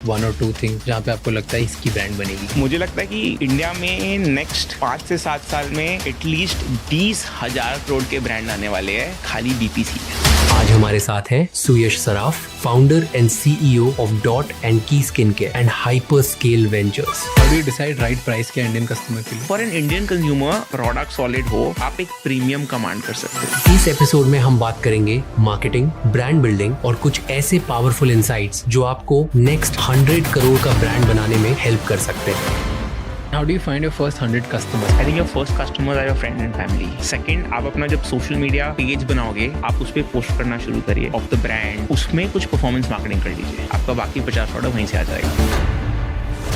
1 or 2 things जहाँ पे आपको लगता है इसकी ब्रांड बनेगी? मुझे लगता है कि इंडिया में नेक्स्ट 5 से 7 साल में एटलीस्ट 20,000 करोड़ के ब्रांड आने वाले हैं खाली बीपीसी में। आज हमारे साथ हैं Suyash Saraf, founder and CEO of Dot and Key skin care and Hyper Scale Ventures. How do you decide right price क्या इंडियन कस्टमर के लिए? For an Indian consumer product solid हो, आप एक प्रीमियम कमांड कर सकते हैं। इस एपिसोड में हम बात करेंगे मार्केटिंग, ब्रांड बिल्डिंग और कुछ ऐसे पावरफुल इंसाइट्स जो आपको नेक्स्ट 100 करोड़ का ब्रांड बनाने में हेल्प कर सकते हैं। How do you find your first 100 customers? I think your first customers are your friend and family. Second, आप अपना जब सोशल मीडिया पेज बनाओगे, आप उस पर पोस्ट करना शुरू करिए ऑफ द ब्रांड, उसमें कुछ परफॉर्मेंस मार्केटिंग कर लीजिए, आपका बाकी 50 ऑर्डर वहीं से आ जाएगा।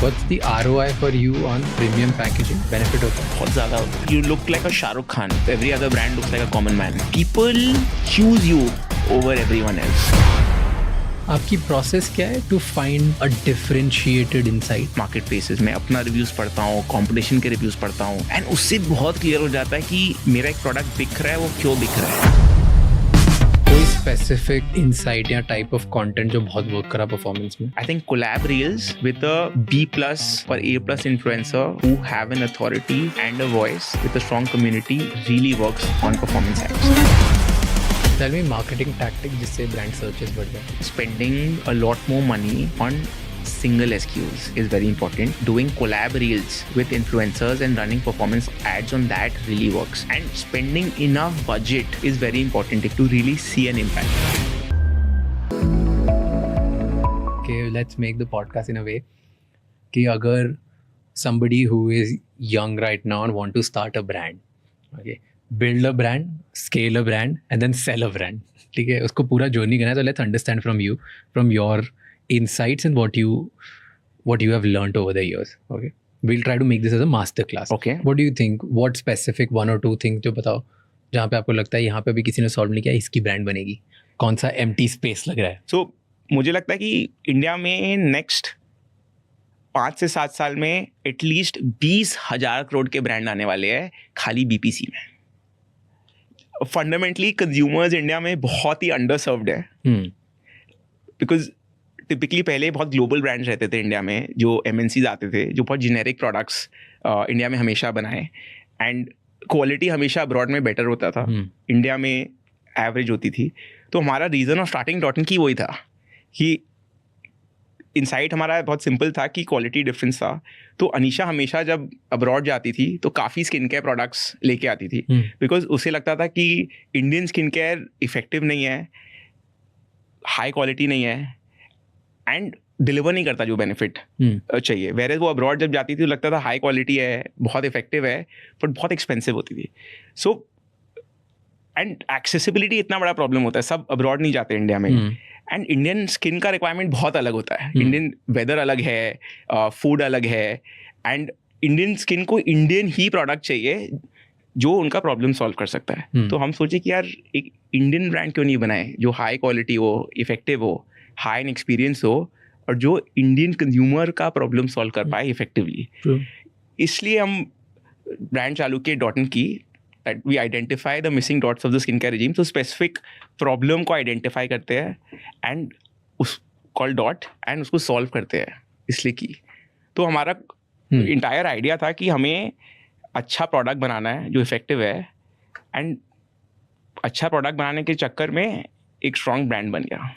What's the ROI for you on premium packaging? Benefit होता है? बहुत ज़्यादा होता है। You look like a Shahrukh Khan. Every other brand looks like a common man. People choose you over everyone else. आपकी प्रोसेस क्या है to find a differentiated insight? Marketplaces में अपना रिव्यूज पढ़ता हूँ, कंपटीशन के रिव्यूज पढ़ता हूँ, एंड उससे बहुत क्लियर हो जाता है कि मेरा एक प्रोडक्ट बिक रहा है, वो क्यों बिक रहा है। कोई स्पेसिफिक इनसाइट या टाइप ऑफ कंटेंट जो बहुत वर्क करा परफॉर्मेंस में? I think collab reels with a B+ or A+ influencer who have an authority and a voice with a strong community really works on performance ads. Tell me marketing tactic जिससे brand searches बढ़ जाए। Spending a lot more money on single SKUs is very important. Doing collab reels with influencers and running performance ads on that really works. And spending enough budget is very important to really see an impact. Okay, let's make the podcast in a way कि अगर somebody who is young right now and want to start a brand, okay, build a brand, scale a brand and then sell a brand, ठीक है, उसको पूरा journey करना है। तो let's understand from you, from your insights and what you have learned over the years. Okay, we'll try to make this as a master class. Okay. What do you think? What specific 1 or 2 things जो बताओ जहाँ पे आपको लगता है यहाँ पे भी किसी ने सॉल्व नहीं किया, इसकी ब्रांड बनेगी? कौन सा empty space लग रहा है? So मुझे लगता है कि इंडिया में नेक्स्ट 5 से 7 साल में एटलीस्ट 20,000 करोड़ के ब्रांड आने वाले हैं खाली बीपीसी में। फंडामेंटली कंज्यूमर्स इंडिया में बहुत ही अंडरसर्व्ड है, बिकॉज टिपिकली पहले बहुत ग्लोबल ब्रांड्स रहते थे इंडिया में, जो एमएनसीज आते थे, जो बहुत जेनेरिक प्रोडक्ट्स इंडिया में हमेशा बनाए, एंड क्वालिटी हमेशा अब्रॉड में बेटर होता था, इंडिया में एवरेज होती थी। तो हमारा reason of starting dot in की वही था कि इनसाइट हमारा बहुत सिंपल था कि क्वालिटी डिफरेंस था। तो अनीशा हमेशा जब अब्रॉड जाती थी तो काफ़ी स्किन केयर प्रोडक्ट्स लेके आती थी, बिकॉज उसे लगता था कि इंडियन स्किन केयर इफेक्टिव नहीं है, हाई क्वालिटी नहीं है, एंड डिलीवर नहीं करता जो बेनिफिट चाहिए। वेर वो अब्रॉड जब जाती थी तो लगता था हाई क्वालिटी है, बहुत इफेक्टिव है, बट बहुत एक्सपेंसिव होती थी। सो एंड एक्सेसिबिलिटी इतना बड़ा प्रॉब्लम होता है, सब अब्रॉड नहीं जाते इंडिया में, एंड इंडियन स्किन का रिक्वायरमेंट बहुत अलग होता है। इंडियन वेदर अलग है, फूड अलग है, एंड इंडियन स्किन को इंडियन ही प्रोडक्ट चाहिए जो उनका प्रॉब्लम सॉल्व कर सकता है। तो हम सोचे कि यार एक इंडियन ब्रांड क्यों नहीं बनाए जो हाई क्वालिटी हो, इफेक्टिव हो, हाई इन एक्सपीरियंस हो, और जो इंडियन कंज्यूमर का प्रॉब्लम सॉल्व कर पाए इफेक्टिवली। इसलिए हम ब्रांड चालू किए डॉट इन की, that we identify the missing dots of the skincare regime. So specific problem को identify करते हैं and उस call dot and उसको solve करते हैं, इसलिए की। तो हमारा entire idea था कि हमें अच्छा product बनाना है जो effective है, and अच्छा product बनाने के चक्कर में एक strong brand बन गया।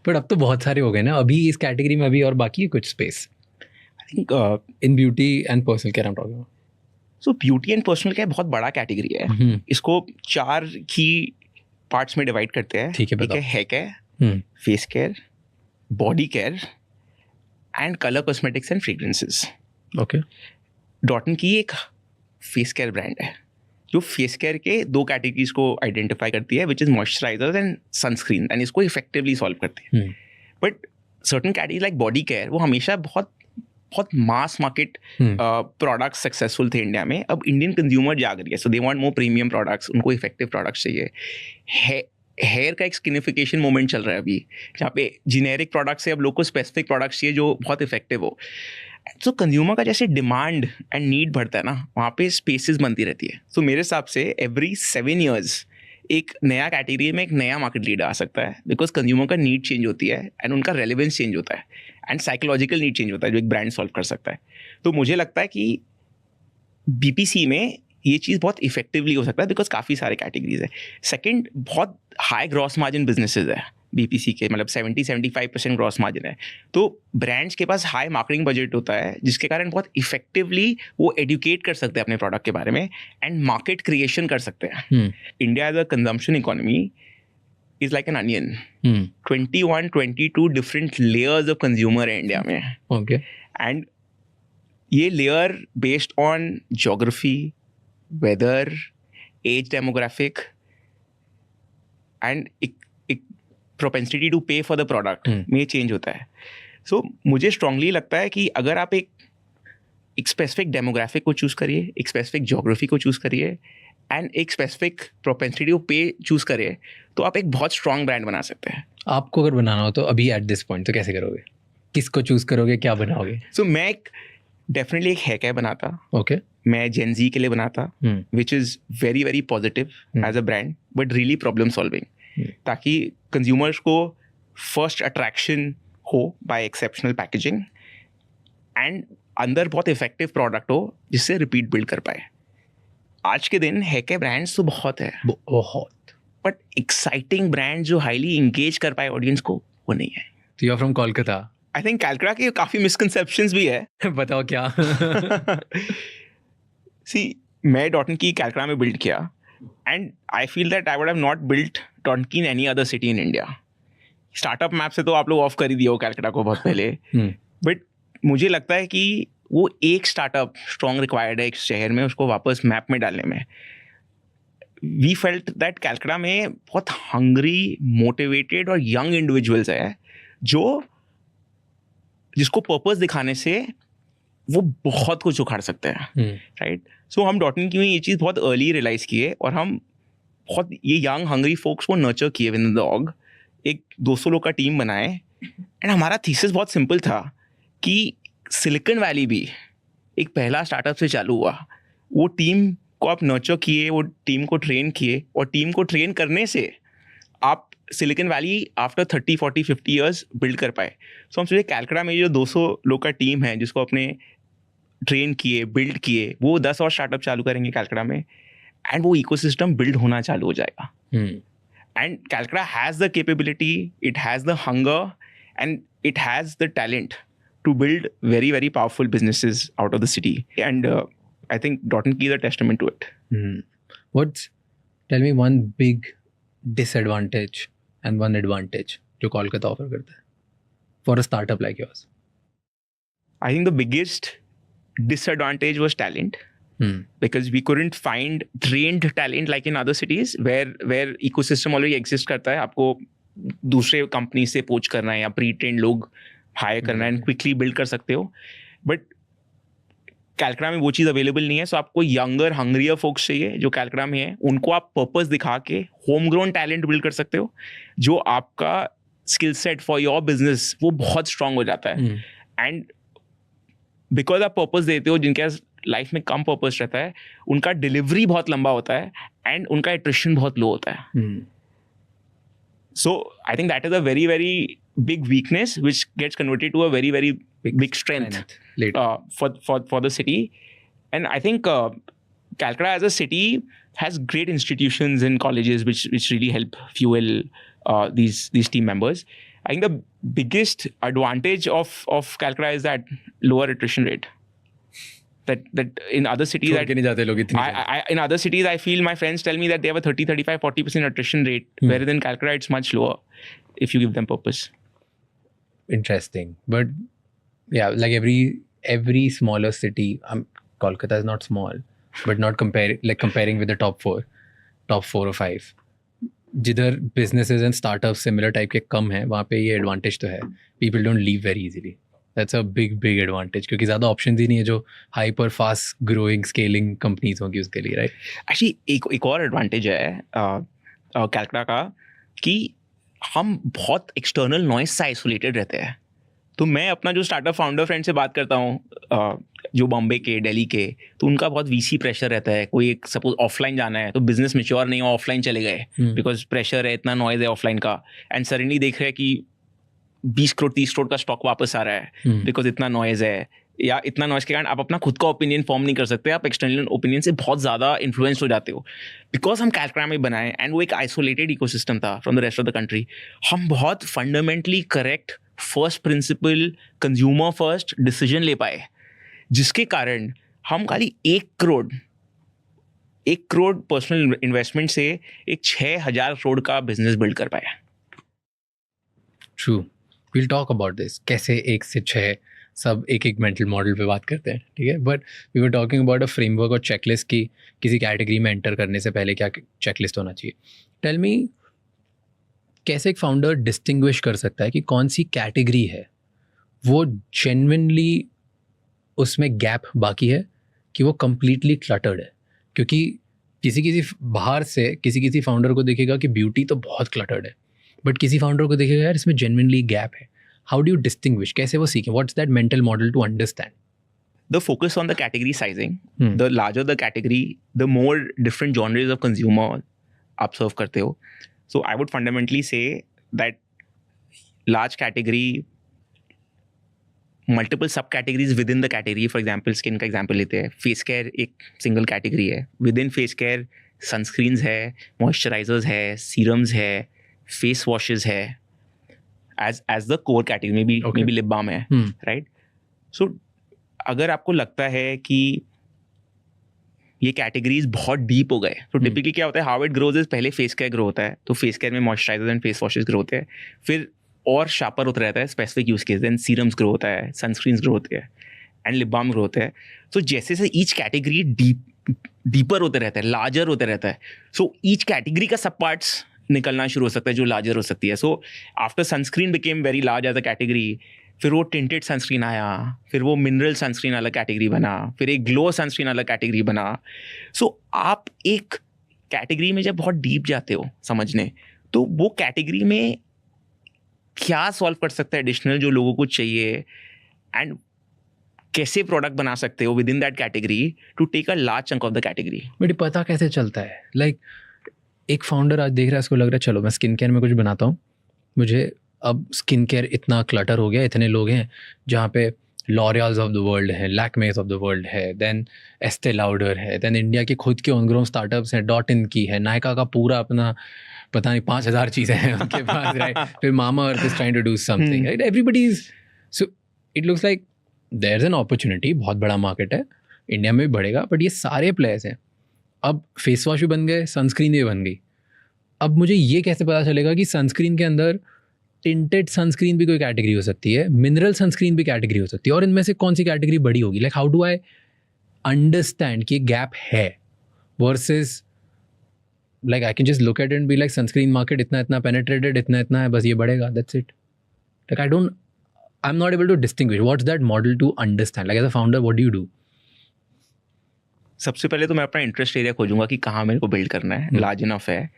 पर अब तो बहुत सारे हो गए ना, अभी इस कैटेगरी में अभी और बाकी है कुछ space? I think in beauty and personal care I'm talking about. So beauty and personal care बहुत बड़ा कैटेगरी है। इसको 4 की पार्ट्स में डिवाइड करते हैं। ठीक है, बताओ। Hair care, face care, body care and colour cosmetics and fragrances. Okay. Dot in की एक फेस केयर ब्रांड है जो फेस केयर के 2 कैटेगरीज को आइडेंटिफाई करती है, which is moisturiser and sunscreen, and इसको इफेक्टिवली सॉल्व करती है। But certain category like body care वो हमेशा बहुत मास मार्केट प्रोडक्ट्स सक्सेसफुल थे इंडिया में। अब इंडियन कंज्यूमर जाग रही है, so they want more premium products, उनको इफेक्टिव प्रोडक्ट्स चाहिए। हेयर का एक स्किनिफिकेशन मोमेंट चल रहा है अभी, जहाँ पे जेनेरिक प्रोडक्ट्स से अब लोग को स्पेसिफिक प्रोडक्ट्स चाहिए जो बहुत इफेक्टिव हो। सो कंज्यूमर का जैसे डिमांड एंड नीड बढ़ता है ना, वहाँ पे स्पेसेस बनती रहती है। सो मेरे हिसाब से एवरी 7 years एक नया कैटेगरी में एक नया मार्केट लीडर आ सकता है, बिकॉज कंज्यूमर का नीड चेंज होती है एंड उनका रेलेवेंस चेंज होता है एंड साइकोलॉजिकल नीड चेंज होता है जो एक ब्रांड सॉल्व कर सकता है. तो मुझे लगता है कि BPC में ये चीज़ बहुत इफेक्टिवली हो सकता है बिकॉज काफ़ी सारे कैटेगरीज है. सेकंड, बहुत हाई ग्रॉस मार्जिन बिजनेसेस है BPC के, मतलब 70-75% ग्रॉस मार्जिन है. तो ब्रांड्स के पास हाई मार्केटिंग बजट होता है जिसके कारण बहुत इफेक्टिवली वो एडुकेट कर सकते हैं अपने प्रोडक्ट के बारे में एंड मार्केट क्रिएशन कर सकते हैं. India as a consumption economy is like an onion. 21-22 different layers of consumer है इंडिया में. ओके. एंड ये layer based on geography, weather, age demographic and propensity to pay for the product में change होता है. सो मुझे strongly लगता है कि अगर आप एक स्पेसिफिक डेमोग्राफिक को चूज़ करिए, एक स्पेसिफिक ज्योग्राफी को चूज़ करिए एंड एक स्पेसिफिक प्रोपेंसिटी टू पे चूज़ करिए, तो आप एक बहुत स्ट्रॉन्ग ब्रांड बना सकते हैं. आपको अगर बनाना हो तो अभी एट दिस पॉइंट तो कैसे करोगे? किसको चूज़ करोगे, क्या बनाओगे? सो मैं डेफिनेटली एक है क्या बनाता. ओके. मैं जेन जी के लिए बनाता, which is very very positive as a brand but really problem solving, ताकि कंज्यूमर्स को फर्स्ट अट्रैक्शन हो बाय एक्सेप्शनल पैकेजिंग एंड अंदर बहुत इफेक्टिव प्रोडक्ट हो जिससे रिपीट बिल्ड कर पाए. आज के दिन है के ब्रांड्स तो बहुत है, बहुत, बट एक्साइटिंग ब्रांड जो हाईली इंगेज कर पाए ऑडियंस को, वो नहीं है. तो you are from Kolkata. I think Calcutta के काफ़ी मिसकंसेप्शंस भी है. बताओ क्या. सी, मैं डॉट इन की कैलकाटा में बिल्ड किया and I feel that I would have not built Dot Key in any other city in India. Startup map से तो आप लोग ऑफ कर ही दिया हो कैलकाटा को बहुत पहले, बट मुझे लगता है कि वो एक स्टार्टअप स्ट्रॉन्ग रिक्वायर्ड है एक शहर में, उसको वापस मैप में डालने में. वी फेल्ट दैट कैलकाटा में बहुत हंग्री, मोटिवेटेड और यंग इंडिविजुअल्स है जिसको पर्पस दिखाने से वो बहुत कुछ उखाड़ सकते हैं. राइट. सो हम डॉट इन की ये चीज़ बहुत अर्ली रियलाइज़ किए और हम बहुत ये यंग हंग्री फोक्स को नर्चर किए विद इन द ऑर्ग. एक 200 लोग का टीम बनाए एंड हमारा थीसिस बहुत सिंपल था कि सिलिकॉन वैली भी एक पहला स्टार्टअप से चालू हुआ. वो टीम को आप नर्चर किए, वो टीम को ट्रेन किए और टीम को ट्रेन करने से आप silicon valley after 30, 40, 50 years build कर पाए. सो हम सोचे कैलकाटा में जो 200 लोग का टीम है जिसको अपने ट्रेन किए, बिल्ड किए, वो 10 और स्टार्टअप चालू करेंगे कैलकाटा में एंड वो इकोसिस्टम बिल्ड होना चालू हो जाएगा. And Calcutta has the capability, it has the hunger and it has the talent to build very, very powerful businesses out of the city. And I think Dot & Key is a testament to it. Tell me one big disadvantage and one advantage जो Kolkata offer करता है for a startup like yours. I think the biggest disadvantage was talent. Because we couldn't find trained talent like in other cities where ecosystem already exist करता है. आपको दूसरे company से पोच करना है या प्री-ट्रेन्ड लोग हायर करना है एंड क्विकली बिल्ड कर सकते हो. बट कैलकाटा में वो चीज़ अवेलेबल नहीं है. सो आपको यंगर हंग्रियर फोक्स चाहिए जो कैलकाटा में है. उनको आप पर्पस दिखा के होम ग्रोन टैलेंट बिल्ड कर सकते हो जो आपका skill set for your business वो बहुत स्ट्रांग हो जाता है. एंड बिकॉज आप पर्पस देते हो, जिनके लाइफ में कम पर्पस रहता है उनका डिलीवरी बहुत लंबा होता है एंड उनका एट्रिशन बहुत लो होता है. So I think that is a very, very big weakness which gets converted to a very, very big strength later for the city. And I think Calcutta as a city has great institutions and colleges which really help fuel these team members. I think the biggest advantage of Calcutta is that lower attrition rate. That in other cities in other cities I feel my friends tell me that they have a 30, 35, 40% attrition rate, whereas in Calcutta it's much lower if you give them purpose. Interesting. But yeah, like every smaller city, Kolkata is not small, but not comparing with the top four or five, जिधर businesses and startups similar type के कम हैं, वहाँ पे ये advantage तो है. People don't leave very easily. That's a big advantage क्योंकि ज़्यादा options ही नहीं है जो hyper fast growing scaling companies होंगी उसके लिए, right? Actually एक और advantage है कैलकाटा का कि हम बहुत external noise से isolated रहते हैं. तो मैं अपना जो स्टार्टअप फाउंडर फ्रेंड से बात करता हूँ जो बॉम्बे के, दिल्ली के, तो उनका बहुत वीसी प्रेशर रहता है. कोई एक सपोज ऑफलाइन जाना है तो बिजनेस मैच्योर नहीं हो, ऑफलाइन चले गए बिकॉज प्रेशर है, इतना नॉइज है ऑफलाइन का, एंड सडनली देख रहे हैं कि 20 करोड़ 30 करोड़ का स्टॉक वापस आ रहा है बिकॉज इतना नॉइज है, या इतना नॉइज के कारण आप अपना खुद का ओपिनियन फॉर्म नहीं कर सकते, आप एक्सटर्नल ओपिनियन से बहुत ज़्यादा इन्फ्लुएंस हो जाते हो. बिकॉज हम कैलकाटा में बनाए एंड वो एक आइसोलेटेड इकोसिस्टम था from the rest of the country, हम बहुत fundamentally correct first principle consumer first decision ले पाए, जिसके कारण हम खाली 1 करोड़ पर्सनल इन्वेस्टमेंट से एक 6,000 करोड़ का बिजनेस बिल्ड कर पाए. True, will talk about this, कैसे 1 से 6 सब एक मेंटल मॉडल पे बात करते हैं, ठीक है. But we were talking about a framework और चेकलिस्ट की किसी कैटेगरी में एंटर करने से पहले क्या चेकलिस्ट होना चाहिए. टेल मी, कैसे एक फाउंडर डिस्टिंग्विश कर सकता है कि कौन सी कैटेगरी है वो जेन्युइनली उसमें गैप बाकी है कि वो कंप्लीटली क्लटर्ड है. क्योंकि किसी बाहर से किसी फाउंडर को देखेगा कि ब्यूटी तो बहुत क्लटर्ड है, बट किसी फाउंडर को देखेगा यार इसमें जेन्युइनली गैप है. हाउ डू यू डिस्टिंग्विश, कैसे वो सीखें, what's that mental model to understand? The focus on the category sizing, the larger the category, the more different genres of consumer आप serve करते हो. So I would fundamentally say that large category, multiple subcategories within the category. For example, skin का example लेते हैं. Face care एक single category है. Within face care, sunscreens है, moisturizers है, serums है, face washes है. As the core category, maybe lip balm है, right? So अगर आपको लगता है कि ये कैटेगरीज बहुत डीप हो गए, तो टिपिकली क्या होता है, हाउ इट ग्रोज इज पहले फेस केयर ग्रो होता है, तो फेस केयर में moisturisers and face washes grow होते हैं, फिर और शार्पर होता रहता है specific use case, then serums grow होता है, सनस्क्रीन्स ग्रो होते हैं एंड लिप बाम ग्रो होते हैं. तो जैसे जैसे ईच कैटेगरी डीपर होते रहता है, लार्जर होते रहता है, सो ईच कैटेगरी का सब पार्ट्स निकलना शुरू हो सकता है जो लार्जर हो सकती है. So after sunscreen became very large as a category, फिर वो टिंटेड सनस्क्रीन आया, फिर वो मिनरल सनस्क्रीन अलग कैटेगरी बना, फिर एक ग्लो सनस्क्रीन अलग कैटेगरी बना. सो आप एक कैटेगरी में जब बहुत डीप जाते हो समझने, तो वो कैटेगरी में क्या सॉल्व कर सकता है एडिशनल जो लोगों को चाहिए, एंड कैसे प्रोडक्ट बना सकते हो within that category to take a large chunk of the category. But पता कैसे चलता है, लाइक एक फाउंडर आज देख रहा है, इसको लग रहा है चलो मैं स्किन केयर में कुछ बनाता हूँ, मुझे अब स्किन केयर इतना क्लटर हो गया, इतने लोग हैं जहाँ पे लॉरियल्स ऑफ द वर्ल्ड है, लैक्मेस ऑफ द वर्ल्ड है, देन एस्टे लाउडर है, देन इंडिया के खुद के ऑनग्रोन स्टार्टअप्स हैं, डॉट इन की है, नायका का पूरा अपना पता नहीं 5,000 चीज़ें हैं उनके पास, राइट. फिर Mamaearth is trying to do something, right. Everybody is, so it looks like there is an opportunity, बहुत बड़ा मार्केट है, इंडिया में भी बढ़ेगा. बट ये सारे प्लेयर्स हैं, अब फेस वॉश भी बन गए, सनस्क्रीन भी बन गई. अब मुझे ये कैसे पता चलेगा कि सनस्क्रीन के अंदर टिंटेड सनस्क्रीन भी कोई कैटेगरी हो सकती है, मिनरल सनस्क्रीन भी कैटेगरी हो सकती है, और इनमें से कौन सी कैटेगरी बड़ी होगी? Like how do I understand कि गैप है versus like I can just look at and be like sunscreen market इतना पेनिट्रेटेड, इतना है, बस ये बढ़ेगा, that's it. Like I am not able to distinguish what's that model to understand. Like as a founder what do you do? सबसे पहले तो मैं अपना इंटरेस्ट एरिया खोजूंगा कि कहाँ मेरे को बिल्ड करना है, लार्ज इनफ है.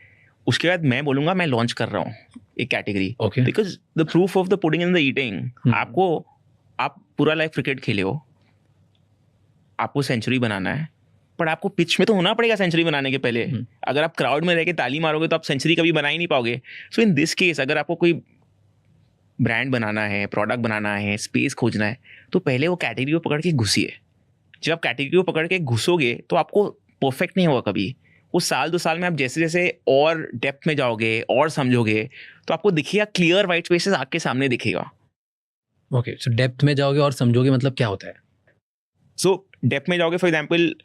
उसके बाद मैं बोलूँगा मैं लॉन्च कर रहा हूँ एक category, because the proof of the pudding in the eating. आप पूरा लाइफ क्रिकेट खेले हो, आपको सेंचुरी बनाना है, पर आपको पिच में तो होना पड़ेगा सेंचुरी बनाने के पहले. अगर आप क्राउड में रह के ताली मारोगे तो आप सेंचुरी कभी बना ही नहीं पाओगे. सो इन दिस केस अगर आपको कोई ब्रांड बनाना है, प्रोडक्ट बनाना है, स्पेस खोजना है, तो पहले वो कैटेगरी को पकड़ के घुसिए. जब आप कैटेगरी को पकड़ के घुसोगे तो आपको परफेक्ट नहीं होगा कभी. उस 1-2 साल में आप जैसे जैसे और डेप्थ में जाओगे और समझोगे तो आपको दिखेगा क्लियर वाइट स्पेसेस आपके सामने दिखेगा. ओके, सो डेप्थ में जाओगे और समझोगे मतलब क्या होता है? सो डेप्थ में जाओगे, फॉर एग्जांपल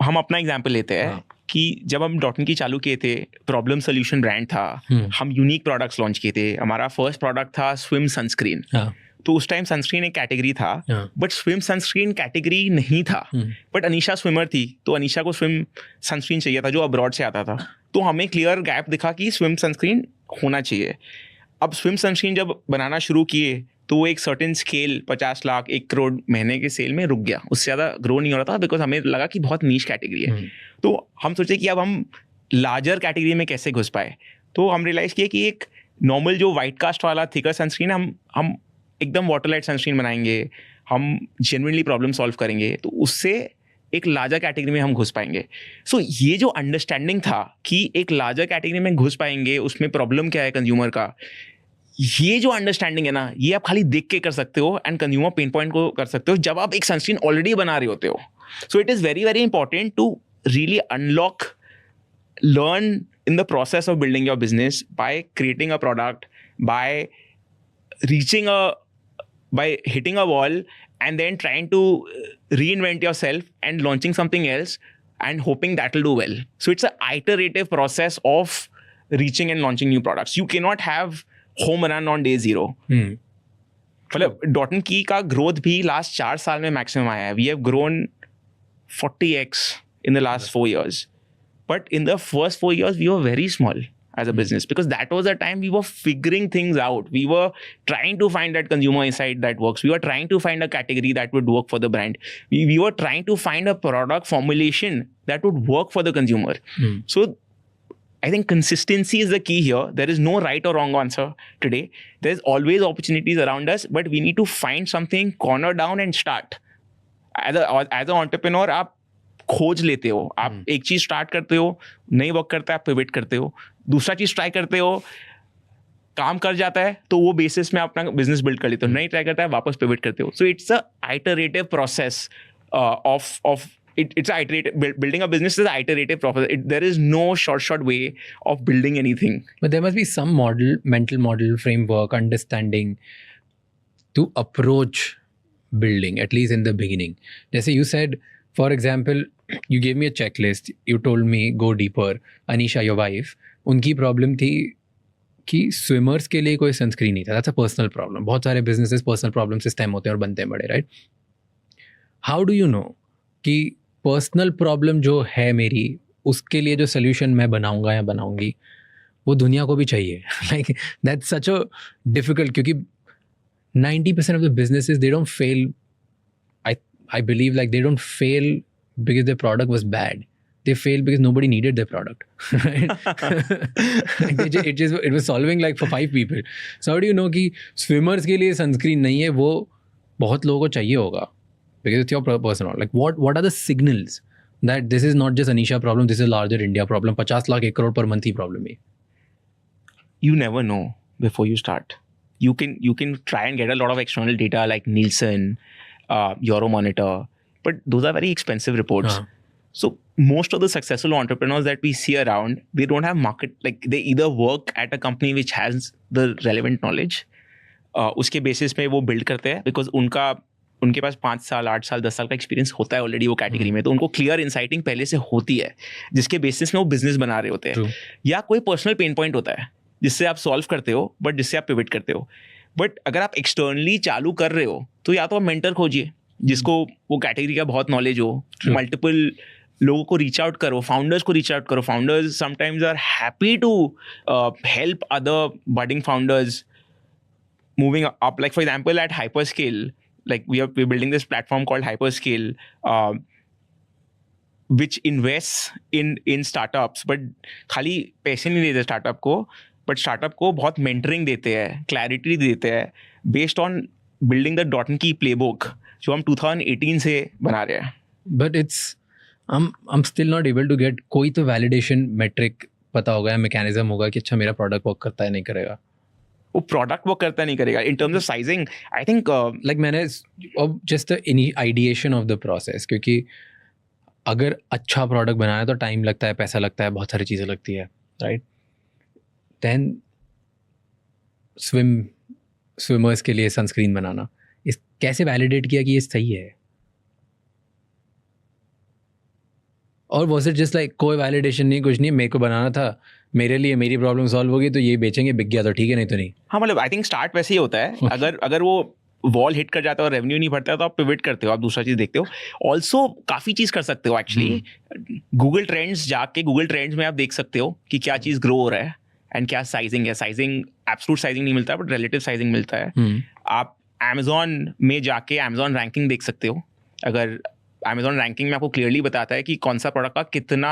हम अपना एग्जांपल लेते हैं कि जब हम डॉट इन की चालू किए थे, प्रॉब्लम सोल्यूशन ब्रांड था, हम यूनिक प्रोडक्ट्स लॉन्च किए थे. हमारा फर्स्ट प्रोडक्ट था स्विम सनस्क्रीन. तो उस टाइम सनस्क्रीन एक कैटेगरी था, बट स्विम सनस्क्रीन कैटेगरी नहीं था. बट अनीशा स्विमर थी, तो अनीशा को स्विम सनस्क्रीन चाहिए था जो अब्रॉड से आता था. तो हमें क्लियर गैप दिखा कि स्विम सनस्क्रीन होना चाहिए. अब स्विम सनस्क्रीन जब बनाना शुरू किए तो वो एक सर्टेन स्केल 50 लाख 1 करोड़ महीने के सेल में रुक गया. उससे ज़्यादा ग्रो नहीं हो रहा था, बिकॉज हमें लगा कि बहुत नीश कैटेगरी है. तो हम सोचे कि अब हम लार्जर कैटेगरी में कैसे घुस पाए. तो हम रियलाइज़ किए कि एक नॉर्मल जो वाइट कास्ट वाला थिकर सनस्क्रीन हम एकदम वाटर लाइट सनस्क्रीन बनाएंगे, हम जेन्युइनली प्रॉब्लम सॉल्व करेंगे, तो उससे एक लार्जर कैटेगरी में हम घुस पाएंगे. सो ये जो अंडरस्टैंडिंग था कि एक लार्जर कैटेगरी में घुस पाएंगे, उसमें प्रॉब्लम क्या है कंज्यूमर का, ये जो अंडरस्टैंडिंग है ना, ये आप खाली देख के कर सकते हो एंड कंज्यूमर पेन पॉइंट को कर सकते हो जब आप एक सनस्क्रीन ऑलरेडी बना रहे होते हो. So it is very very important to really unlock, learn in the process of building your business by creating a product, by hitting a wall and then trying to reinvent yourself and launching something else and hoping that will do well. So it's an iterative process of reaching and launching new products. You cannot have home run on day zero. मतलब Dot & Key का growth भी last 4 साल में maximum आया है. We have grown 40x in the last 4 years. But in the first 4 years, we were very small as a business because that was the time we were figuring things out. We were trying to find that consumer insight that works. We were trying to find a category that would work for the brand. We were trying to find a product formulation that would work for the consumer. So I think consistency is the key here. There is no right or wrong answer today. There's always opportunities around us, but we need to find something, corner down and start. As an entrepreneur, आप खोज लेते हो, आप एक चीज start करते हो, नहीं वर्क करता है, आप पिवट करते हो, दूसरा चीज ट्राई करते हो, काम कर जाता है, तो वो बेसिस में अपना बिजनेस बिल्ड कर लेते हो, नहीं ट्राई करता है, वापस पिवट करते हो. So it's a iterative process of it's iterative. Building a business is an iterative process. There is no short way of building anything. But there must be some mental model, framework, understanding to approach building, at least in the beginning. Just you said, for example, you gave me a checklist. You told me go deeper. Anisha, your wife, उनकी problem थी कि swimmers के लिए कोई sunscreen नहीं था. That's a personal problem. बहुत सारे बिजनेसेस पर्सनल प्रॉब्लम से स्टेम होते हैं और बनते हैं बड़े, right? How do you know कि पर्सनल प्रॉब्लम जो है मेरी, उसके लिए जो सोल्यूशन मैं बनाऊंगा या बनाऊंगी वो दुनिया को भी चाहिए? Like that's such a difficult, क्योंकि 90% of the businesses they don't fail. I believe like they don't fail because their product was bad. They failed because nobody needed their product. Right? It was solving like for 5 people. So how do you know कि swimmers के लिए sunscreen नहीं है, वो बहुत लोगों को चाहिए होगा because it's your personal. Like what are the signals that this is not just Anisha problem, this is a larger India problem, 50 lakh 1 crore per month he problem है? You never know before you start. You can try and get a lot of external data like Nielsen, Euromonitor, but those are very expensive reports. So most of the successful entrepreneurs that we see around, they don't have market, like they either work at a company which has the relevant knowledge, उसके basis पे वो build करते हैं because उनके पास 5 साल 8 साल 10 साल का एक्सपीरियंस होता है ऑलरेडी वो कैटेगरी में, तो उनको क्लियर इनसाइटिंग पहले से होती है जिसके बेसिस में वो बिजनेस बना रहे होते हैं. या कोई पर्सनल पेन पॉइंट होता है जिससे आप सॉल्व करते हो बट जिससे आप पिवट करते हो. बट अगर आप एक्सटर्नली चालू कर रहे हो तो या तो आप मेंटर खोजिए जिसको वो कैटेगरी का बहुत नॉलेज हो, मल्टीपल लोगों को रीच आउट करो, फाउंडर्स को रीच आउट करो. Founders sometimes are happy to help other budding founders moving up. Like for example at Hyperscale, like we're building this platform called Hyperscale, which invests in startups, but खाली पैसे नहीं देते startup को, but startup को बहुत mentoring देते हैं, clarity देते हैं based on building the Dot & Key playbook जो हम 2018 से बना रहे हैं. But it's I'm still not able to get कोई तो वैलिडेशन मेट्रिक पता होगा या मैकेनिज्म होगा कि अच्छा मेरा प्रोडक्ट वर्क करता है नहीं करेगा. वो प्रोडक्ट वर्क करता नहीं करेगा. In terms of sizing I think like मैंने just the ideation of the process, क्योंकि अगर अच्छा प्रोडक्ट बनाना है तो टाइम लगता है, पैसा लगता है, बहुत सारी चीज़ें लगती है, राइट? देन स्विमर्स के लिए सनस्क्रीन बनाना, इस कैसे वैलिडेट किया कि ये सही है? और वॉज इट जस्ट लाइक कोई वैलिडेशन नहीं, कुछ नहीं, मेरे को बनाना था, मेरे लिए मेरी प्रॉब्लम सॉल्व होगी तो ये बेचेंगे, बिक गया तो ठीक है, नहीं तो नहीं. हाँ मतलब आई थिंक स्टार्ट वैसे ही होता है. अगर वो वॉल हिट कर जाता है और रेवेन्यू नहीं बढ़ता है तो आप पिवट करते हो, आप दूसरा चीज़ देखते हो. ऑल्सो काफ़ी चीज़ कर सकते हो एक्चुअली. गूगल ट्रेंड्स जाके गूगल ट्रेंड्स में आप देख सकते हो कि क्या चीज़ ग्रो हो रहा है एंड क्या साइजिंग है. साइजिंग एब्सोल्यूट साइजिंग नहीं मिलता है बट रिलेटिव साइजिंग मिलता है. आप अमेजोन में जाके अमेजोन रैंकिंग देख सकते हो. अगर अमेजोन रैंकिंग में आपको क्लियरली बताता है कि कौन सा प्रोडक्ट का कितना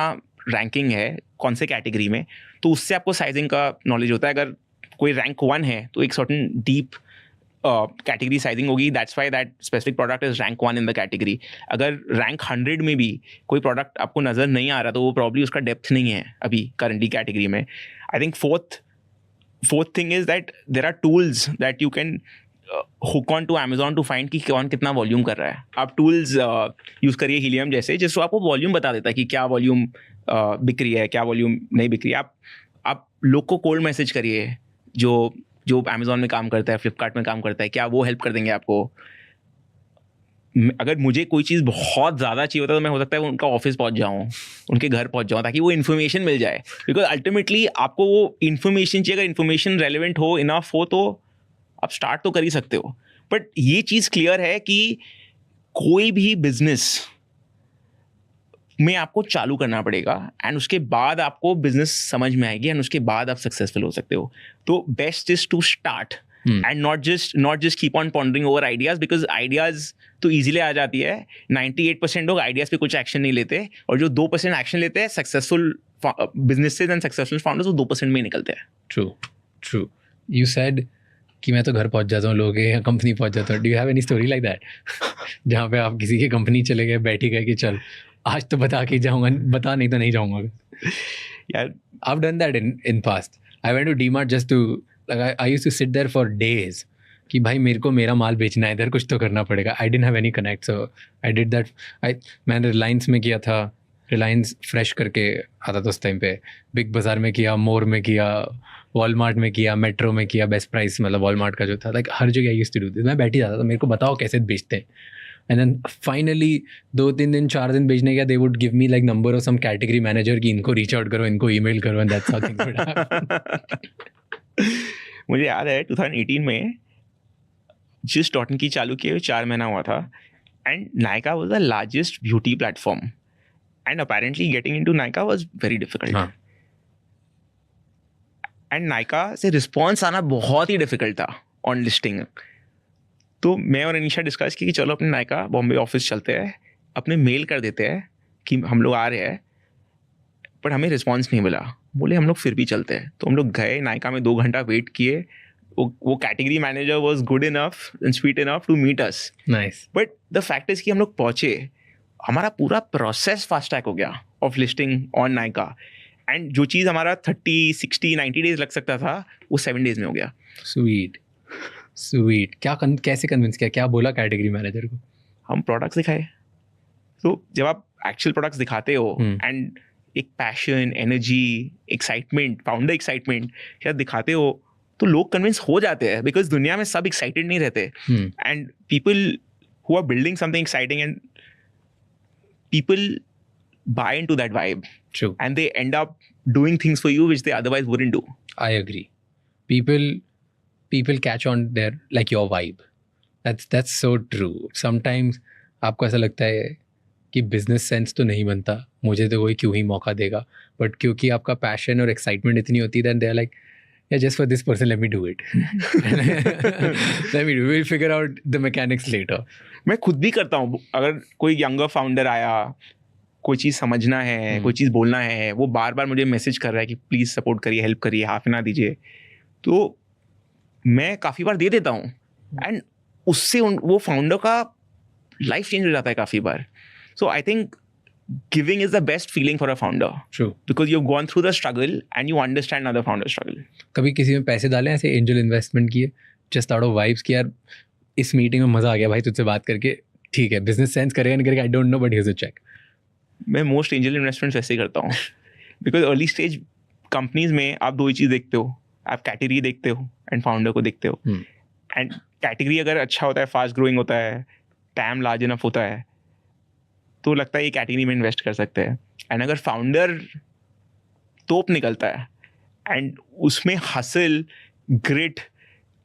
रैंकिंग है कौन से कैटेगरी में, तो उससे आपको साइजिंग का नॉलेज होता है. अगर कोई रैंक 1 है तो एक सर्टेन डीप कैटेगरी साइजिंग होगी, that's why that specific product is rank 1 in the category. अगर रैंक 100 में भी कोई प्रोडक्ट आपको नज़र नहीं आ रहा तो वो प्रॉब्ली उसका डेप्थ नहीं है अभी करंटली कैटेगरी में. I think fourth thing is that there are tools that you can hook on to Amazon to find कि कौन कितना वॉल्यूम कर रहा है. आप टूल्स यूज़ करिए हीलियम जैसे, जिसको आपको वॉल्यूम बता देता है कि क्या वॉल्यूम बिक रही है, क्या वॉल्यूम नहीं बिक रही है. आप लोग को कोल्ड मैसेज करिए जो Amazon में काम करता है, फ्लिपकार्ट में काम करता है, क्या वो हेल्प कर देंगे आपको. अगर मुझे कोई चीज़ बहुत ज़्यादा चाहिए होता है तो मैं हो सकता है उनका ऑफिस पहुंच जाऊँ, उनके घर पहुंच जाऊँ, ताकि वो इन्फॉर्मेशन मिल जाए. बिकॉज अल्टीमेटली आपको वो इन्फॉर्मेशन चाहिए. अगर इन्फॉर्मेशन रेलिवेंट हो, इनफ हो, तो आप स्टार्ट तो कर ही सकते हो. बट ये चीज़ क्लियर है कि कोई भी बिजनेस में आपको चालू करना पड़ेगा एंड उसके बाद आपको बिजनेस समझ में आएगी एंड उसके बाद आप सक्सेसफुल हो सकते हो. तो best is to start and not just keep on pondering over ideas, because ideas तो ईजिली आ जाती है. 98% लोग आइडियाज पे कुछ एक्शन नहीं लेते, और जो 2% एक्शन लेते हैं successful businesses and successful founders, वो 2% में ही निकलते हैं. ट्रू. यू सेड कि मैं तो घर पहुंच जाता हूँ, लोगों के कंपनी पहुंच जाता हूँ. Do you have any story like that जहाँ पे आप किसी की कंपनी चले गए, बैठ ही गए कि चल आज तो बता के जाऊँगा, बता नहीं तो नहीं जाऊँगा. यार I've done that in past. I went to DMart just to, like, I used to sit there for days कि भाई मेरे को मेरा माल बेचना है, इधर कुछ तो करना पड़ेगा. I didn't have any connect, so I did that. मैंने रिलायंस में किया था, रिलायंस फ्रेश करके आता था उस टाइम पे. बिग बाज़ार में किया, मोर में किया, वॉलमार्ट में किया, मेट्रो में किया, बेस्ट प्राइस मतलब वॉलमार्ट का जो था, लाइक हर जगह I used to do this. मैं बैठ ही जाता था, मेरे को बताओ कैसे बेचते हैं. एंड देन फाइनली 2-3 दिन 4 दिन बेचने का, they would give me like number of some category manager कि इनको रीच आउट करो, इनको ईमेल करो, and that's how things would happen. मुझे याद है 2018 में जिस डॉट की चालू किए 4 महीना हुआ था, and Nykaa was the largest beauty platform, and apparently getting into Nykaa was very difficult. And Nykaa से रिस्पॉन्स आना बहुत ही डिफिकल्ट था ऑन लिस्टिंग. तो मैं और अनीशा डिस्कस की कि चलो अपने नायका बॉम्बे ऑफिस चलते हैं, अपने मेल कर देते हैं कि हम लोग आ रहे हैं, बट हमें रिस्पॉन्स नहीं मिला. बोले हम लोग फिर भी चलते हैं. तो हम लोग गए नायका में, 2 घंटा वेट किए. वो category manager was good enough and sweet enough to meet us. Nice. But the fact is कि हम लोग पहुँचे, हमारा पूरा प्रोसेस फास्ट ट्रैक हो गया of listing on Nykaa. And जो चीज़ हमारा 30, 60, 90 डेज लग सकता था, वो 7 डेज में हो गया. स्वीट. कैसे कन्विंस किया, क्या बोला कैटेगरी मैनेजर को? हम प्रोडक्ट्स दिखाए. तो जब आप एक्चुअल प्रोडक्ट्स दिखाते हो एंड एक passion, energy, excitement, founder excitement क्या दिखाते हो, तो लोग कन्विंस हो जाते हैं. बिकॉज दुनिया में सब एक्साइटेड नहीं रहते, and people who are building something exciting and people buy into that vibe. True. And they end up doing things for you which they otherwise wouldn't do. I agree. People catch on their, like, your vibe. That's so true. Sometimes आपको ऐसा लगता है कि business sense तो नहीं बनता, मुझे तो कोई क्यों ही मौका देगा. बट क्योंकि आपका पैशन और एक्साइटमेंट इतनी होती है, then they are like, yeah, just for this person, let me do it. We'll figure out the mechanics later. मैं खुद भी करता हूँ. अगर कोई यंगर फाउंडर आया, कोई चीज़ समझना है, कोई चीज़ बोलना है, वो बार बार मुझे मैसेज कर रहा है कि प्लीज़ सपोर्ट करिए, हेल्प करिए, हाफ ना दीजिए, तो मैं काफ़ी बार दे देता हूँ. एंड उससे वो फाउंडर का लाइफ चेंज हो जाता है काफ़ी बार. So I think giving is the best feeling for a founder. True. Because you have gone through the struggle and you understand other founder struggle. कभी किसी में पैसे डाले ऐसे, एंजल इन्वेस्टमेंट किए, जस्ट आउट ऑफ वाइब्स कि यार इस मीटिंग में मज़ा आ गया भाई तुझसे बात करके, ठीक है बिजनेस सेंस करेगा नहीं करेगा I don't know, but here's a check. मैं मोस्ट एंजल इन्वेस्टमेंट्स वैसे ही करता हूँ. बिकॉज अर्ली स्टेज कंपनीज में आप 2 ही चीज़ देखते हो, आप कैटेगरी देखते हो एंड फाउंडर को देखते हो. एंड कैटेगरी अगर अच्छा होता है, फास्ट ग्रोइंग होता है, टैम लार्ज इनफ होता है, तो लगता है ये कैटेगरी में इन्वेस्ट कर सकते हैं. एंड अगर फाउंडर तोप निकलता है एंड उसमें हसल, ग्रिट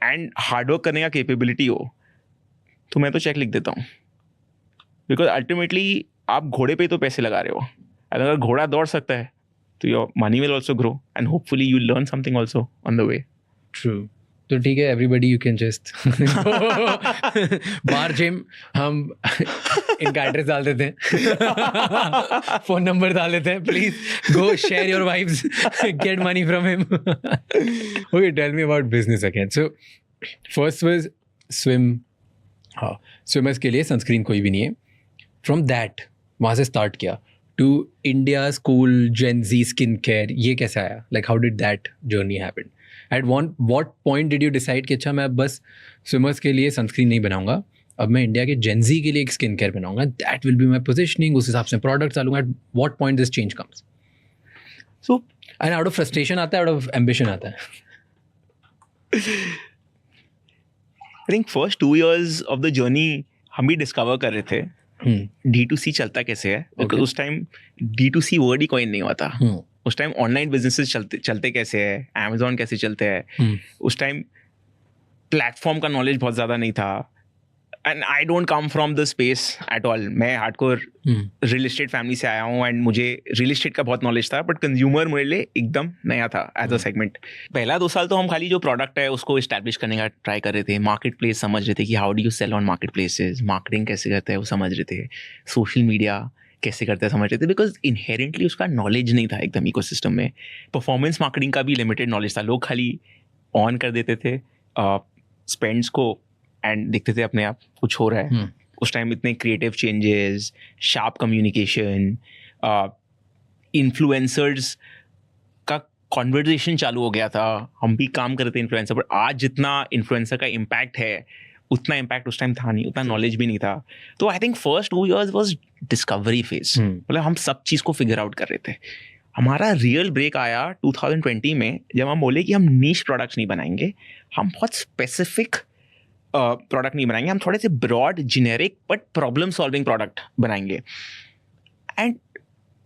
एंड हार्डवर्क करने का कैपेबिलिटी हो, तो मैं तो चेक लिख देता हूँ. बिकॉज अल्टीमेटली आप घोड़े पे तो पैसे लगा रहे हो, अगर घोड़ा दौड़ सकता है तो your money will also grow and hopefully you learn something also on the way. True. तो ठीक है, everybody you can just bar gym, हम इनका एड्रेस डाल देते हैं, फोन नंबर डाल देते हैं, please go share your vibes, get money from him. Okay, tell me about business again. So first was हाँ, स्विमर्स के लिए सनस्क्रीन कोई भी नहीं है. फ्रॉम दैट वहाँ से स्टार्ट किया to India school Gen Z skin care. ये कैसे आया? Like how did that journey happen? At what point did you decide कि अच्छा मैं अब बस स्विमर्स के लिए सनस्क्रीन नहीं बनाऊंगा, अब मैं इंडिया के जेन जी के लिए एक स्किन केयर बनाऊंगा, that will be my positioning, उस हिसाब से प्रोडक्ट डालूंगा. Eight what point this change comes? So and out of frustration आता है, आउट ऑफ एम्बिशन आता है? I think first 2 years of the journey हम भी डिस्कवर कर रहे थे D2C चलता कैसे है. बिकॉज उस टाइम D2C वर्ड ही कोई नहीं हुआ था. उस टाइम ऑनलाइन बिजनेसेस चलते कैसे है, Amazon कैसे चलते हैं, उस टाइम प्लेटफॉर्म का नॉलेज बहुत ज़्यादा नहीं था. And I don't come from the space at all. मैं हार्डकोर रियल एस्टेट फैमिली से आया हूँ एंड मुझे रियल एस्टेट का बहुत नॉलेज था, बट कंज्यूमर मेरे लिए एकदम नया था एज अ सेगमेंट. पहला 2 साल तो हम खाली जो प्रोडक्ट है उसको इस्टेब्लिश करने का ट्राई कर रहे थे. मार्केट प्लेस समझ रहे थे कि how do you sell on marketplaces, marketing कैसे करते हैं वो समझ रहे थे, सोशल मीडिया कैसे करते हैं समझ रहे थे. बिकॉज इनहेरेंटली उसका नॉलेज नहीं था एकदम इकोसिस्टम में. परफॉर्मेंस मार्केटिंग का भी लिमिटेड नॉलेज था. लोग खाली ऑन कर देते थे स्पेंड्स को एंड देखते थे अपने आप कुछ हो रहा है. उस टाइम इतने creative changes, sharp communication, influencers का कॉन्वर्जेशन चालू हो गया था. हम भी काम कर रहे थे इन्फ्लुएंसर पर. आज जितना इन्फ्लुएंसर का इम्पैक्ट है उतना इम्पैक्ट उस टाइम था नहीं, उतना नॉलेज भी नहीं था. तो I think first 2 years was discovery phase. मतलब हम सब चीज़ को फिगर आउट कर रहे थे. हमारा रियल ब्रेक आया 2020 में जब हम बोले कि हम नीश प्रोडक्ट्स नहीं बनाएंगे, हम बहुत स्पेसिफिक प्रोडक्ट नहीं बनाएंगे, हम थोड़े से broad generic but problem solving product बनाएंगे. एंड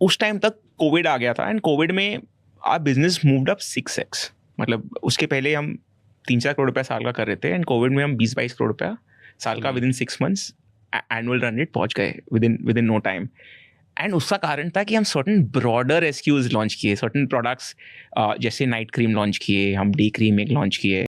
उस टाइम तक कोविड आ गया था एंड कोविड में our business moved up 6x. मतलब उसके पहले हम 3-4 करोड़ रुपया साल का कर रहे थे एंड कोविड में हम 20-22 करोड़ रुपया साल का within 6 months annual run rate पहुंच गए विदिन नो टाइम. एंड उसका कारण था कि हम सर्टन ब्रॉडर SKUs लॉन्च किए, सर्टन प्रोडक्ट्स जैसे नाइट क्रीम लॉन्च किए, हम डे क्रीम एक लॉन्च किए.